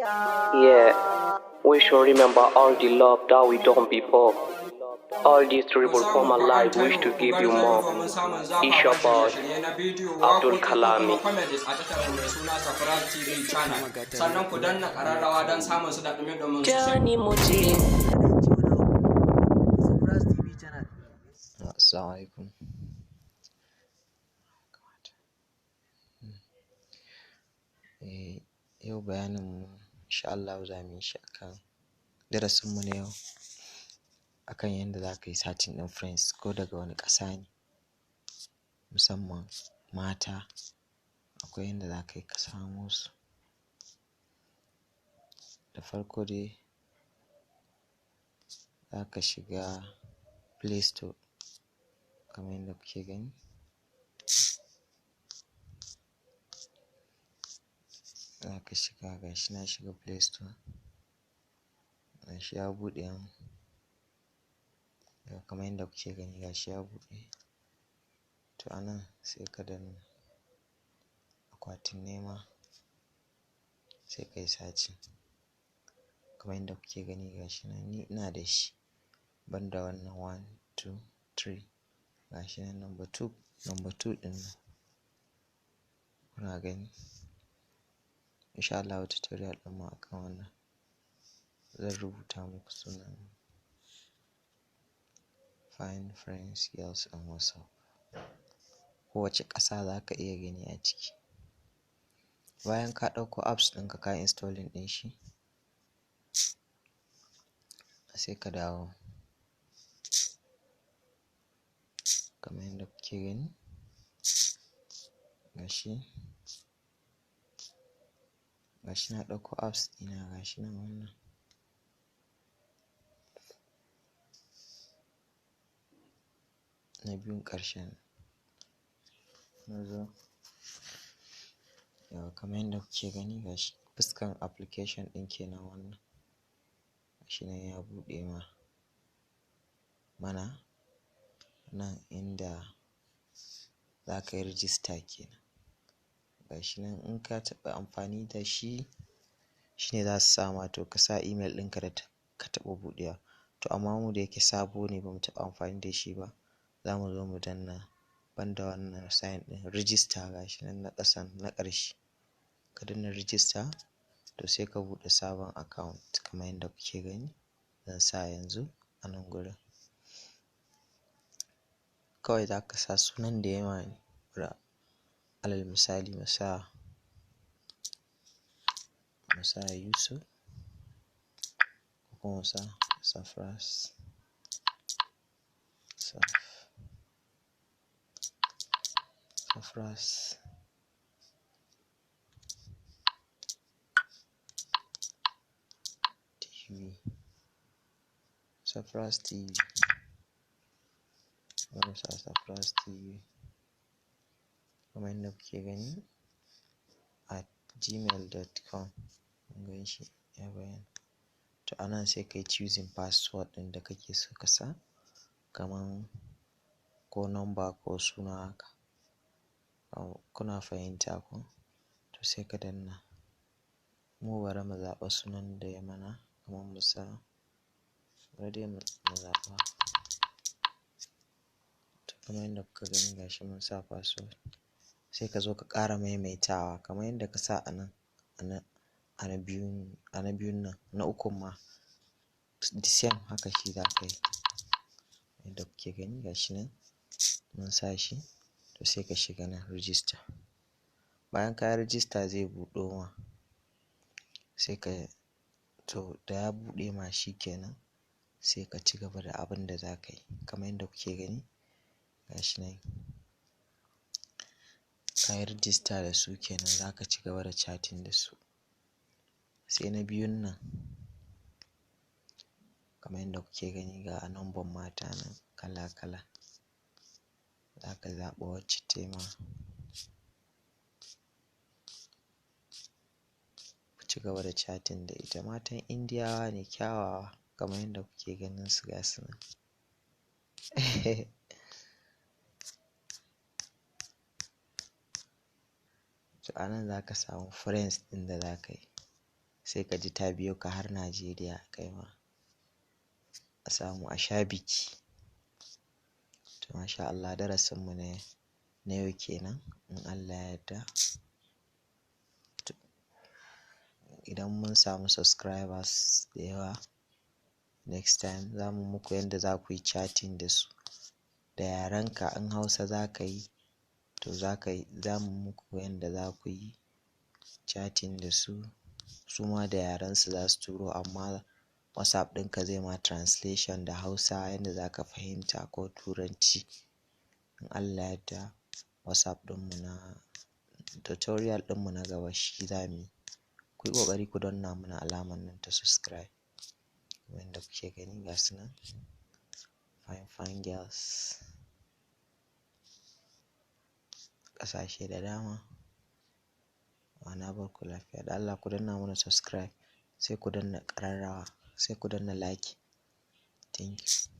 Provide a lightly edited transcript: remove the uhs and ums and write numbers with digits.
Yeah, we should remember all the love that we done before. All this terrible former life wish to give you more. Isha Boss, Abdul Kalami. Sannan ku danna ƙararrawa don samun su da ɗumi-ɗumin su. Johnny Muji. Assalamu alaikum. Yau bayanin mu insha Allah za mu yi shi akan darasin mu na yau akan yadda za ka yi searching ɗin friends ko daga wani ƙasa ne, musamman mata. Akwai yadda za ka yi ka samo su. Da farko dai za ka shiga Play Store kamar yadda kuke gani. Za ka shiga, gashi na shiga Play Store. Gashi ya buɗe mun. Kamar yadda kuke gani gashi ya buɗe. To anan sai ka danna akwatin nema sai ka yi searching. Kamar yadda kuke gani gashi nan ni ina da shi. Banda wannan 1, 2, 3. Gashi nan number 2 ɗin nan. Kuna gani? Insha Allah tutorial ɗin mu akan wannan. Zan rubuta muku sunan Find Friends Girls on WhatsApp. Kowace ƙasa za ka iya gani a ciki. Bayan ka ɗauko apps ɗinka ka installing ɗin shi, sai ka dawo kamar yadda kuke gani. Gashi na ɗauko apps ɗina gashi nan wannan. Na biyun ƙarshen na zo. Yau kamar yadda kuke gani gashi fuskan application ɗin kenan wannan. Gashi nan ya buɗe mana nan inda za ka yi register kenan. Gashi nan in ka taɓa amfani da shi, shine za su sama to ka sa email ɗinka da ka taɓa buɗewa. To amma mu da yake sabo ne ba mu taɓa amfani da shi ba, za mu zo mu danna banda wannan sign ɗin register gashi nan na ƙasan na ƙarshe. Ka danna register to sai ka buɗe sabon account kamar yadda kuke gani. Zan sa yanzu a nan gurin. Kawai za ka sa sunan da ya ma ne. Alal misali mu sa Yusuf ko kuma mu sa Safras TV. Safras TV. Mu sa Safras TV. Kamar yadda kuke gani at gmail.com. Mun gan shi ya bayyana. To anan sai ka yi choosing password ɗin da kake so ka sa. Kaman ko number ko suna haka. Kuna fahimta ko? To sai ka danna. Mu bari mu zaɓa sunan da ya mana. Kaman mu sa bari dai mu zaɓa. To kamar yadda kuka gani gashi mun sa password. Sai ka zo ka ƙara maimaitawa kamar yadda ka sa a nan. A na biyun nan, na ukun ma the same haka shi za ka yi. Yadda kuke gani gashi nan mun sa shi. To sai ka shiga nan register. Bayan ka yi register zai buɗo ma. Sai ka to da ya buɗe ma shi kenan sai ka ci gaba da abin da za ka yi. Kamar yadda kuke gani gashi nan. Ka yi register da su kenan za ka ci gaba da chatting da su. Sai na biyun nan kamar yadda kuke gani ga number mata nan kala-kala. Za ka zaɓa wacce ta ma. Ku ci gaba da chatting da ita. Matan Indiyawa ne kyawawa kamar yadda kuke ganin su gasu nan. To anan za ka samu friends ɗin da za ka yi. sai ka ji ta biyo ka har Najeriya kai ma a samu a sha biki. To masha Allah, darasinmu na yau kenan in Allah ya yarda. Idan mun samu subscribers da yawa next time za mu muku yanda za ku yi chatting da su da yarenka. In Hausa za ka yi to za mu muku yanda za ku yi chatting da su, su ma da yarensu za su turo, amma WhatsApp ɗinka zai ma translation da Hausa yanda za ka fahimta ko Turanci. In Allah ya yarda WhatsApp ɗinmu na tutorial ɗinmu na gaba shi za mu yi. Ku yi ƙoƙari ku danna mana alamar nan ta subscribe. Wanda kuke gani ga su nan fine girls ƙasashe da dama. Na bar ku lafiya, da Allah ku danna mana subscribe, sai ku danna ƙararrawa, sai ku danna like. Thank you.